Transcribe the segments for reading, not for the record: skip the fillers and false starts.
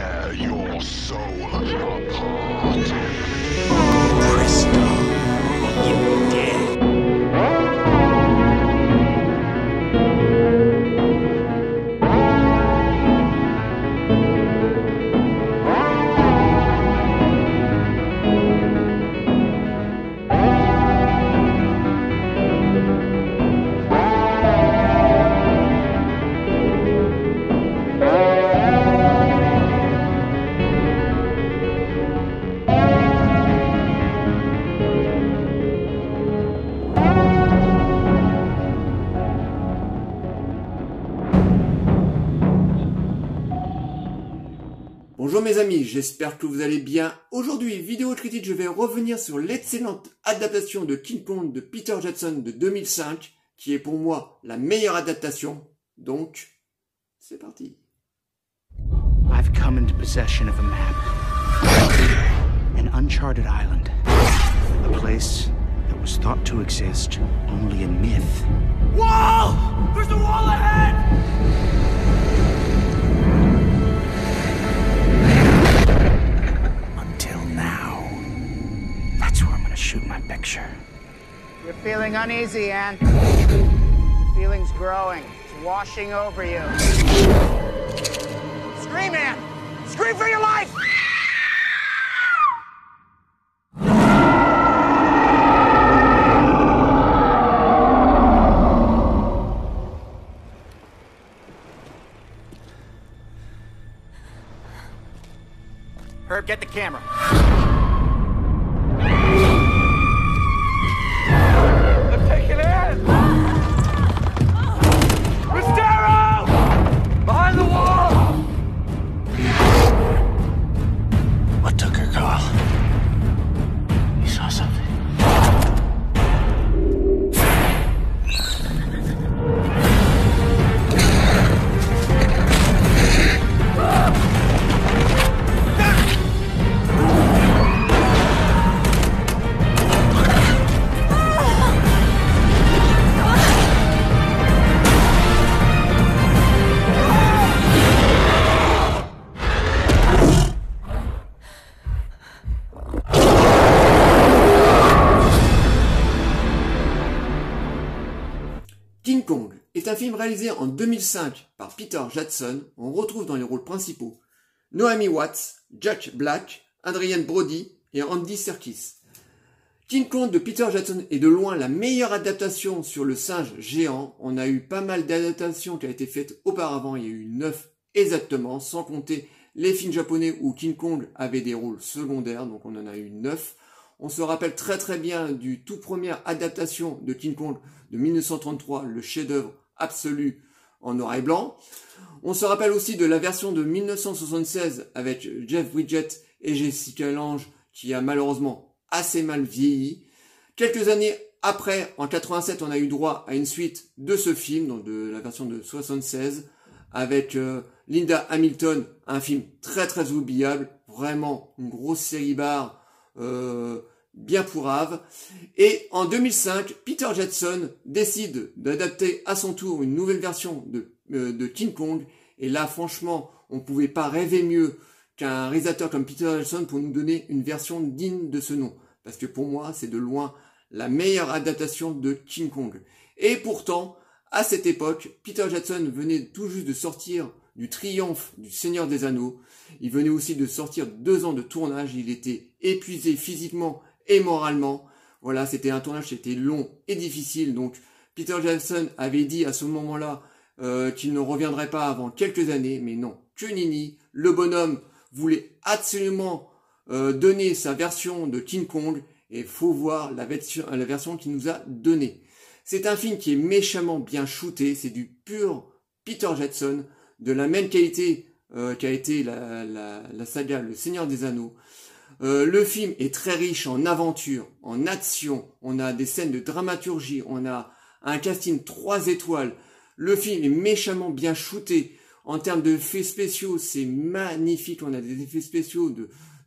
tear your soul apart. Presto, you're dead. Bonjour mes amis, j'espère que vous allez bien. Aujourd'hui, vidéo critique, je vais revenir sur l'excellente adaptation de King Kong de Peter Jackson de 2005, qui est pour moi la meilleure adaptation. Donc, c'est parti. I've come into possession of a map. An uncharted island. A place that was thought to exist only in myth. Wall! There's a wall ahead! Shoot my picture. You're feeling uneasy, Anne. The feeling's growing. It's washing over you. Scream, Anne! Scream for your life! Herb, get the camera. King Kong est un film réalisé en 2005 par Peter Jackson. On retrouve dans les rôles principaux Naomi Watts, Jack Black, Adrien Brody et Andy Serkis. King Kong de Peter Jackson est de loin la meilleure adaptation sur le singe géant. On a eu pas mal d'adaptations qui ont été faites auparavant, il y a eu 9 exactement, sans compter les films japonais où King Kong avait des rôles secondaires, donc on en a eu 9. On se rappelle très bien du tout première adaptation de King Kong de 1933, le chef-d'œuvre absolu en noir et blanc. On se rappelle aussi de la version de 1976 avec Jeff Bridges et Jessica Lange qui a malheureusement assez mal vieilli. Quelques années après, en 87, on a eu droit à une suite de ce film, donc de la version de 76, avec Linda Hamilton, un film très oubliable, vraiment une grosse série barre, bien pourrave. Et en 2005, Peter Jackson décide d'adapter à son tour une nouvelle version de King Kong. Et là, franchement, on pouvait pas rêver mieux qu'un réalisateur comme Peter Jackson pour nous donner une version digne de ce nom. Parce que pour moi, c'est de loin la meilleure adaptation de King Kong. Et pourtant, à cette époque, Peter Jackson venait tout juste de sortir du triomphe du Seigneur des Anneaux. Il venait aussi de sortir 2 ans de tournage. Il était épuisé physiquement et moralement. Voilà, c'était un tournage qui était long et difficile. Donc, Peter Jackson avait dit à ce moment-là qu'il ne reviendrait pas avant quelques années. Mais non, que nenni. Le bonhomme voulait absolument donner sa version de King Kong. Et faut voir la version qu'il nous a donnée. C'est un film qui est méchamment bien shooté. C'est du pur Peter Jackson, de la même qualité qu'a été la saga Le Seigneur des Anneaux. Le film est très riche en aventure, en action. On a des scènes de dramaturgie. On a un casting 3 étoiles. Le film est méchamment bien shooté. En termes d'effets spéciaux, c'est magnifique. On a des effets spéciaux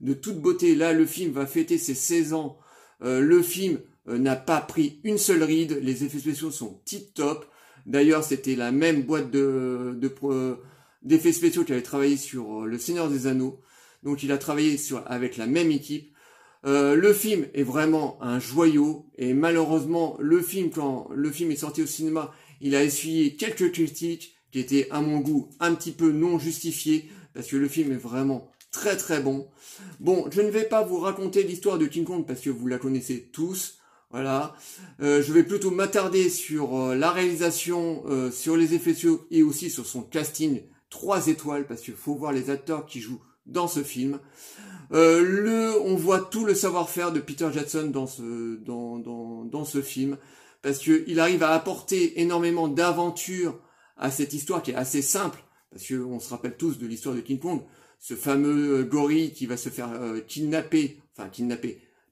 de toute beauté. Là, le film va fêter ses 16 ans. Le film n'a pas pris une seule ride. Les effets spéciaux sont tip top. D'ailleurs, c'était la même boîte de d'effets spéciaux qui avait travaillé sur Le Seigneur des Anneaux. Donc il a travaillé avec la même équipe. Le film est vraiment un joyau et malheureusement quand le film est sorti au cinéma, il a essuyé quelques critiques qui étaient à mon goût un petit peu non justifiées parce que le film est vraiment très très bon. Bon, je ne vais pas vous raconter l'histoire de King Kong parce que vous la connaissez tous. Voilà, je vais plutôt m'attarder sur la réalisation, sur les effets spéciaux et aussi sur son casting 3 étoiles parce qu'il faut voir les acteurs qui jouent dans ce film. On voit tout le savoir-faire de Peter Jackson dans ce film parce que il arrive à apporter énormément d'aventure à cette histoire qui est assez simple parce que on se rappelle tous de l'histoire de King Kong, ce fameux gorille qui va se faire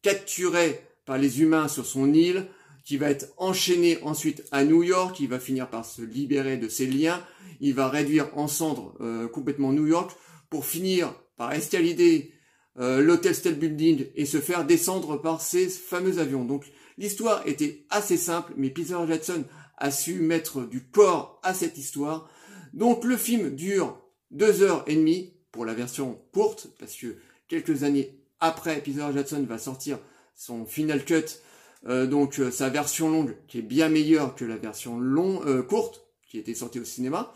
capturer par les humains sur son île, qui va être enchaîné ensuite à New York, il va finir par se libérer de ses liens, il va réduire en cendres complètement New York pour finir par escalader l'Hôtel State Building et se faire descendre par ces fameux avions. Donc l'histoire était assez simple, mais Peter Jackson a su mettre du corps à cette histoire. Donc le film dure 2h30 pour la version courte, parce que quelques années après, Peter Jackson va sortir son Final Cut, donc sa version longue, qui est bien meilleure que la version courte, qui était sortie au cinéma.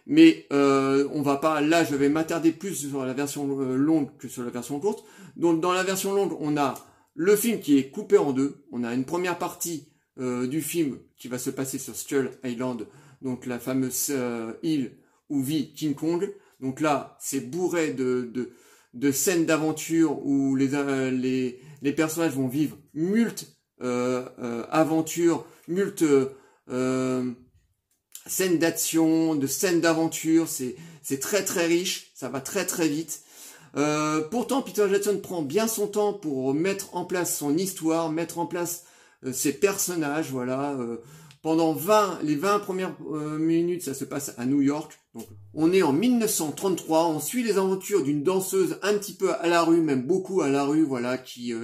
Mais on va pas, là je vais m'attarder plus sur la version longue que sur la version courte. Donc dans la version longue, on a le film qui est coupé en deux. On a une première partie du film qui va se passer sur Skull Island, donc la fameuse île où vit King Kong. Donc là, c'est bourré de scènes d'aventure où les personnages vont vivre aventures, scènes d'action, de scènes d'aventure, c'est très très riche, ça va très très vite. Pourtant, Peter Jackson prend bien son temps pour mettre en place son histoire, mettre en place ses personnages, voilà. Pendant les 20 premières minutes, ça se passe à New York. Donc, on est en 1933, on suit les aventures d'une danseuse un petit peu à la rue, même beaucoup à la rue, voilà, qui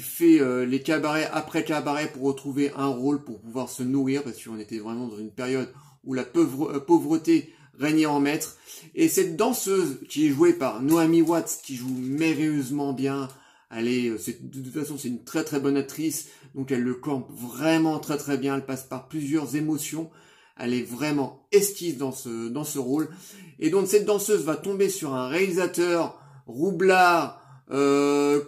fait les cabarets après cabarets pour retrouver un rôle pour pouvoir se nourrir, parce qu'on était vraiment dans une période où la pauvreté régnait en maître. Et cette danseuse qui est jouée par Naomi Watts, qui joue merveilleusement bien, de toute façon c'est une très très bonne actrice, donc elle le campe vraiment très très bien, elle passe par plusieurs émotions, elle est vraiment esquisse dans ce rôle. Et donc cette danseuse va tomber sur un réalisateur roublard,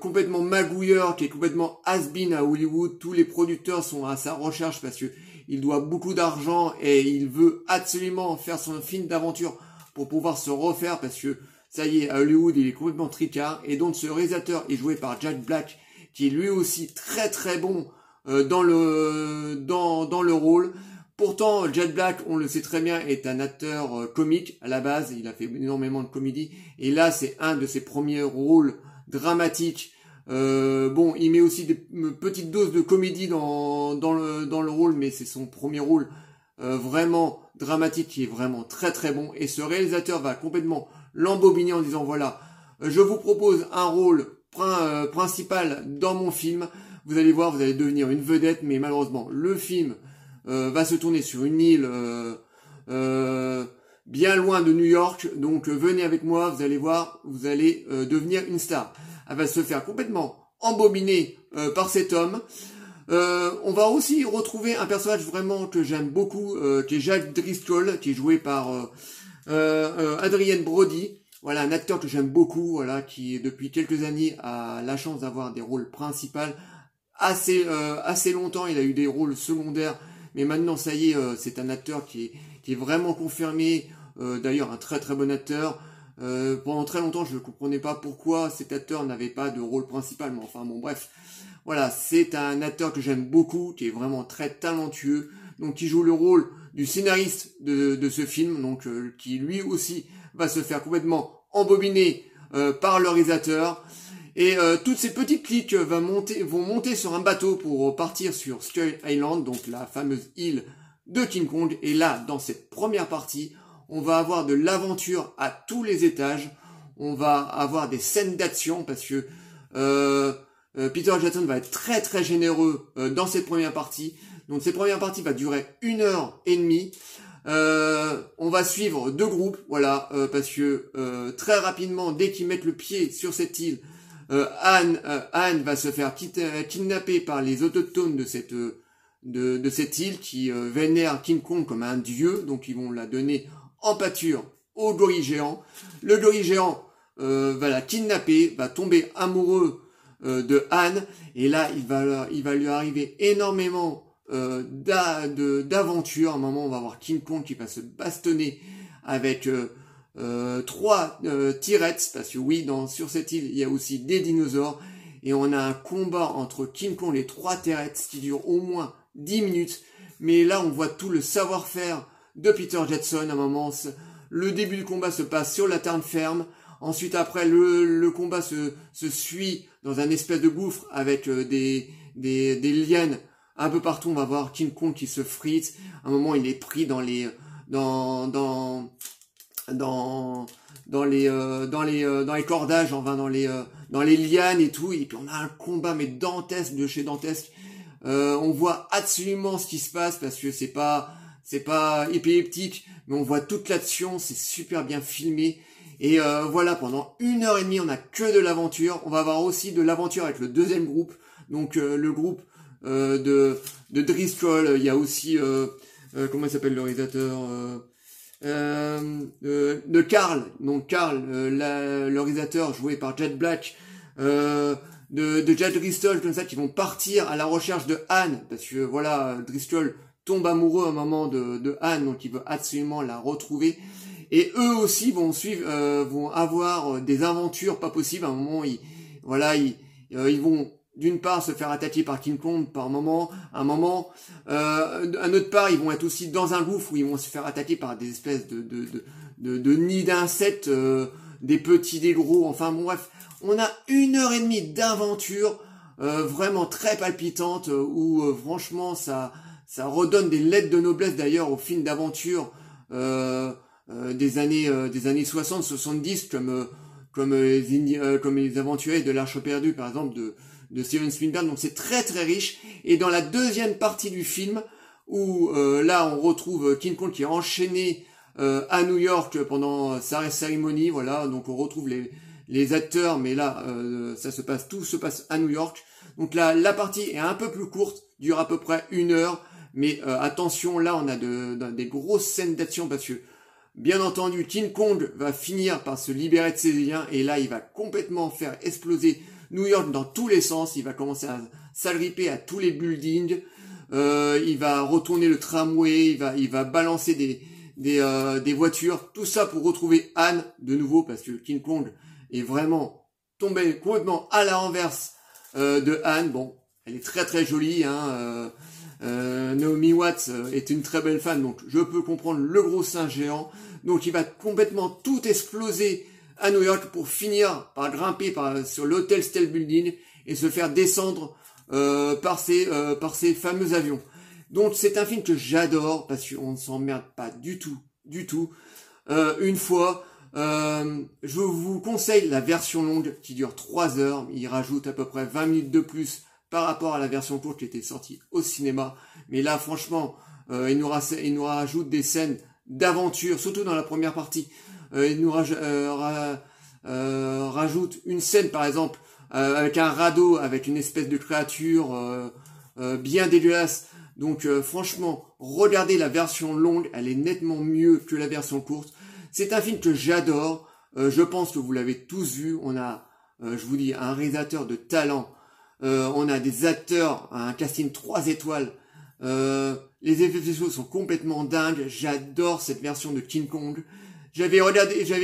complètement magouilleur, qui est complètement has-been à Hollywood. Tous les producteurs sont à sa recherche parce que il doit beaucoup d'argent et il veut absolument faire son film d'aventure pour pouvoir se refaire parce que ça y est, à Hollywood, il est complètement tricard. Et donc ce réalisateur est joué par Jack Black, qui est lui aussi très très bon dans le rôle. Pourtant, Jack Black, on le sait très bien, est un acteur comique à la base. Il a fait énormément de comédie. Et là, c'est un de ses premiers rôles dramatiques. Bon, il met aussi des petites doses de comédie dans le rôle, mais c'est son premier rôle vraiment dramatique qui est vraiment très très bon. Et ce réalisateur va complètement l'embobiner en disant voilà, je vous propose un rôle principal dans mon film. Vous allez voir, vous allez devenir une vedette, mais malheureusement, le film va se tourner sur une île bien loin de New York. Donc venez avec moi, vous allez voir, vous allez devenir une star. Elle va se faire complètement embobiner par cet homme. On va aussi retrouver un personnage vraiment que j'aime beaucoup, qui est Jack Driscoll, qui est joué par Adrien Brody. Voilà, un acteur que j'aime beaucoup, voilà, qui depuis quelques années a la chance d'avoir des rôles principaux. Assez longtemps, il a eu des rôles secondaires, mais maintenant, ça y est, c'est un acteur qui est vraiment confirmé. D'ailleurs, un très très bon acteur. Pendant très longtemps, je ne comprenais pas pourquoi cet acteur n'avait pas de rôle principal, mais enfin bon, bref. Voilà, c'est un acteur que j'aime beaucoup, qui est vraiment très talentueux, donc qui joue le rôle du scénariste de ce film, donc qui lui aussi va se faire complètement embobiner par le réalisateur. Et toutes ces petites cliques vont monter sur un bateau pour partir sur Skull Island, donc la fameuse île de King Kong. Et là, dans cette première partie, on va avoir de l'aventure à tous les étages. On va avoir des scènes d'action parce que Peter Jackson va être très très généreux dans cette première partie. Donc cette première partie va durer 1h30. On va suivre deux groupes, voilà, parce que très rapidement, dès qu'ils mettent le pied sur cette île, Anne va se faire kidnapper par les autochtones de cette île qui vénèrent King Kong comme un dieu, donc ils vont la donner en pâture au gorille géant. Le gorille géant va la kidnapper, va tomber amoureux de Anne, et là il va lui arriver énormément d'aventures. À un moment on va voir King Kong qui va se bastonner avec 3 T-Rex, parce que oui, sur cette île il y a aussi des dinosaures, et on a un combat entre King Kong et 3 T-Rex qui dure au moins 10 minutes, mais là on voit tout le savoir-faire de Peter Jackson. À un moment, le début du combat se passe sur la terre ferme, ensuite après le combat se suit dans un espèce de gouffre avec des lianes un peu partout. On va voir King Kong qui se frite. À un moment il est pris dans les cordages, enfin dans les lianes et tout, et puis on a un combat mais dantesque de chez dantesque. On voit absolument ce qui se passe parce que c'est pas épileptique, mais on voit toute l'action, c'est super bien filmé. Et voilà, pendant 1h30 on a que de l'aventure. On va avoir aussi de l'aventure avec le deuxième groupe, donc le groupe de Driscoll. Il y a aussi comment il s'appelle le réalisateur, de Carl, donc Carl, le réalisateur joué par Jack Black, de Jack Driscoll, comme ça, qui vont partir à la recherche de Anne, parce que voilà, Driscoll tombe amoureux à un moment de Anne, donc il veut absolument la retrouver. Et eux aussi vont avoir des aventures pas possibles. À un moment, ils vont d'une part se faire attaquer par King Kong par moment, un autre part ils vont être aussi dans un gouffre où ils vont se faire attaquer par des espèces de nids d'insectes, des petits, des gros, enfin bon bref, on a 1h30 d'aventure vraiment très palpitante, où franchement ça redonne des lettres de noblesse d'ailleurs aux films d'aventure des années 60-70, comme les aventuriers de l'Arche perdue par exemple de Steven Spielberg. Donc c'est très très riche. Et dans la deuxième partie du film, où là on retrouve King Kong qui est enchaîné à New York pendant sa cérémonie, voilà, donc on retrouve les acteurs, mais là tout se passe à New York. Donc là la partie est un peu plus courte, dure à peu près 1 heure, mais attention, là on a des grosses scènes d'action, parce que bien entendu King Kong va finir par se libérer de ses liens, et là il va complètement faire exploser New York dans tous les sens. Il va commencer à s'agripper à tous les buildings, il va retourner le tramway, il va balancer des voitures, tout ça pour retrouver Anne de nouveau, parce que King Kong est vraiment tombé complètement à la renverse de Anne. Bon, elle est très très jolie, hein, Naomi Watts est une très belle femme, donc je peux comprendre le gros singe géant. Donc il va complètement tout exploser à New York pour finir par grimper sur l'Hotel State Building et se faire descendre par ces fameux avions. Donc c'est un film que j'adore, parce qu'on ne s'emmerde pas du tout. Une fois, je vous conseille la version longue qui dure 3 heures. Il rajoute à peu près 20 minutes de plus par rapport à la version courte qui était sortie au cinéma. Mais là franchement, il nous rajoute des scènes d'aventure, surtout dans la première partie. Il nous rajoute une scène par exemple avec un radeau, avec une espèce de créature bien dégueulasse. Donc franchement, regardez la version longue, elle est nettement mieux que la version courte. C'est un film que j'adore, je pense que vous l'avez tous vu. On a, je vous dis, un réalisateur de talent, on a des acteurs, un casting 3 étoiles, les effets spéciaux sont complètement dingues. J'adore cette version de King Kong. J'avais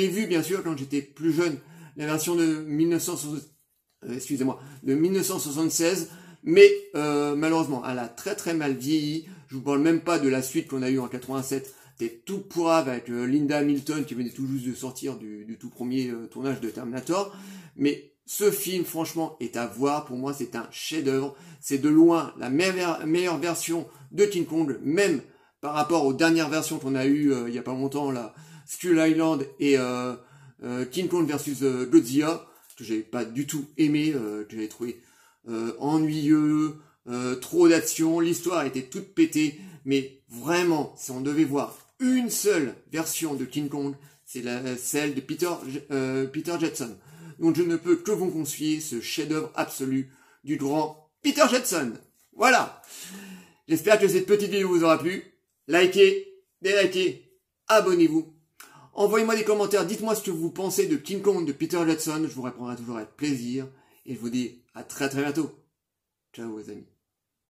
vu bien sûr quand j'étais plus jeune la version de 1976, mais malheureusement elle a très très mal vieilli. Je vous parle même pas de la suite qu'on a eu en 87, c'était tout pourrave avec Linda Hamilton qui venait tout juste de sortir du tout premier tournage de Terminator. Mais ce film franchement est à voir, pour moi c'est un chef-d'œuvre, c'est de loin la meilleure version de King Kong, même par rapport aux dernières versions qu'on a eues il y a pas longtemps là, Skull Island et King Kong versus Godzilla, que j'avais pas du tout aimé, que j'avais trouvé ennuyeux, trop d'action, l'histoire était toute pétée. Mais vraiment, si on devait voir une seule version de King Kong, c'est celle de Peter Jackson. Donc je ne peux que vous conseiller ce chef-d'œuvre absolu du grand Peter Jackson. Voilà. J'espère que cette petite vidéo vous aura plu. Likez, délikez, abonnez-vous. Envoyez-moi des commentaires, dites-moi ce que vous pensez de King Kong de Peter Jackson. Je vous répondrai toujours avec plaisir. Et je vous dis à très bientôt. Ciao les amis.